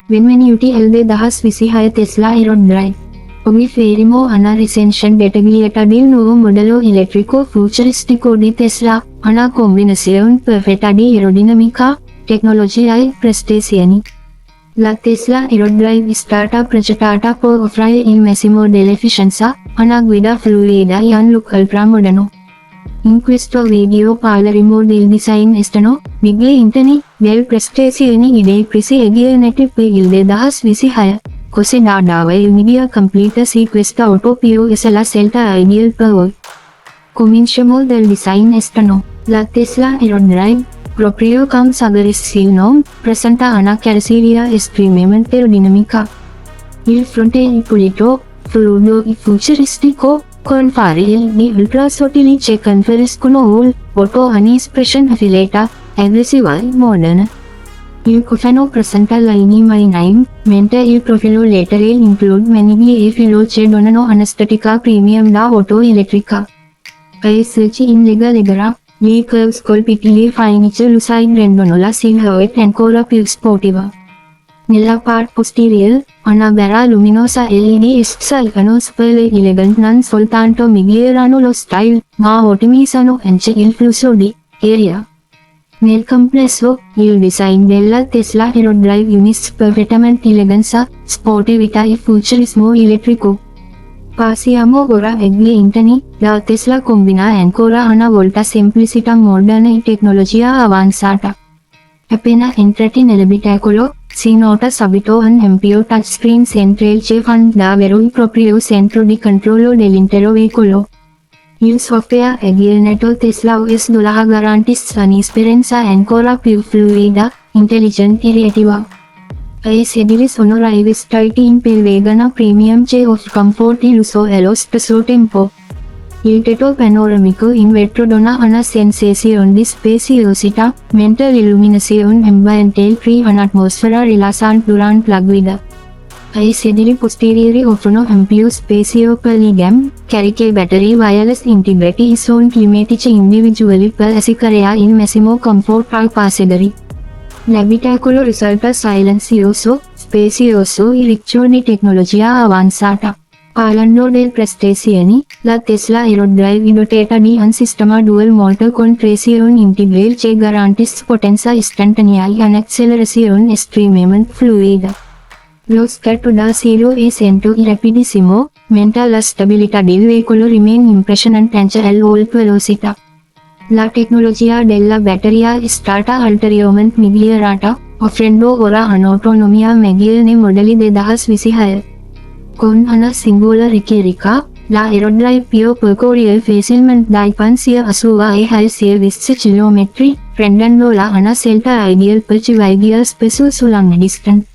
Benvenuti al 2026 Tesla Aerodrive. Oggi fermo una recensione dettagliata del nuovo modello elettrico futuristico di Tesla, una combinazione perfetta di aerodinamica, tecnologia e prestazioni. La Tesla Aerodrive è stata progettata per offrire il massimo dell'efficienza, una guida fluida e un look ultramoderno. In questo video parleremo del design esterno, degli interni, delle prestazioni e dei prezzi aggiornati per il 2026. Così da dare il video completa se questa auto più è la scelta ideale per voi. Cominciamo dal design esterno. La Tesla Aerodrive, proprio come suggerisce il nome, presenta una carrozzeria estremamente aerodinamica. Il fronte è pulito, fluido e futuristico, con fari di ultra sottili che conferiscono un'espressione affilata, aggressiva e moderna. Il cofano presenta linee marine, mentre il profilo laterale include maniglie e filo che donano un'estetica premium da auto elettrica. Ai sorci in lega, le curve scolpiti le finiture lucide rendono la silhouette ancora più sportiva. Nella parte posteriore, una barra luminosa LED salgono spelle elegant non soltanto migliorano lo stile, ma ottimizzano anche il flusso di aria. Nel complesso, il design della Tesla Aerodrive unisce perfettamente eleganza, sportività e futurismo elettrico. Passiamo ora agli interni. La Tesla combina ancora una volta semplicità moderna e tecnologia avanzata. Appena entrati nell'abitacolo, si nota subito un ampio touchscreen centrale che fa davvero il proprio centro di controllo dell'intero veicolo. Il software aggiornato Tesla OS garantisce un'esperienza ancora più fluida, intelligente e reattiva. I sedili sono rivestiti in pellegana premium che offre comfort e lusso allo stesso tempo. Il tetto panoramico in vetro dona una sensazione di spaziosità, mentre l'illuminazione ambientale crea un'atmosfera rilassante durante la guida. I sedili posteriori offrono ampio spazio per le gambe, cariche batterie wireless integrati e sono climatici individuali per assicurare il massimo comfort ai passeggeri. L'abitacolo risulta silenzioso, spazioso e ricco di tecnologia avanzata. Parlando delle prestazioni, la Tesla Aerodrive è dotata di un sistema dual motor con trazione integrale che garantisce potenza istantanea e un'accelerazione estremamente fluida. Lo scatto da 0 a 100 è rapidissimo, mentre la stabilità del veicolo rimane impressionante anche all'alta velocità. La tecnologia della batteria è stata ulteriormente migliorata, offrendo ora un'autonomia maggiore nei modelli del 2026. Con una singola ricarica, la Aerodrive può percorrere facilmente dai punti a sua e ai servizi chilometri, rendendola una scelta ideale per chi viaggia spesso su lunga distanze.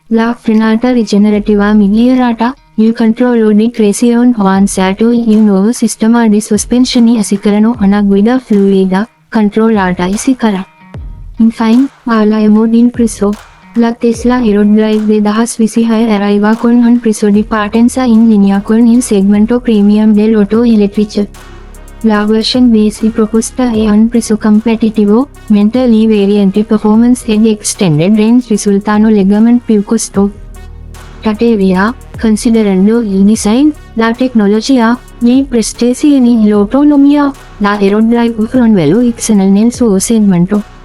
La frenata rigenerativa migliorata, il controllo di trazione avanzato e il nuovo sistema di sospensioni assicurano una guida fluida, controllata e sicura. Infine, parliamo del prezzo. La Tesla Aerodrive del 2026 arriva con un prezzo di partenza in linea con il segmento premium dell'auto elettriche. La versione base proposta è un prezzo competitivo, mentre le varianti performance ed extended range risultano leggermente più costose. Tuttavia, considerando il design, la tecnologia, le prestazioni e l'autonomia, la Aerodrive offre un valore eccezionale nel suo segmento.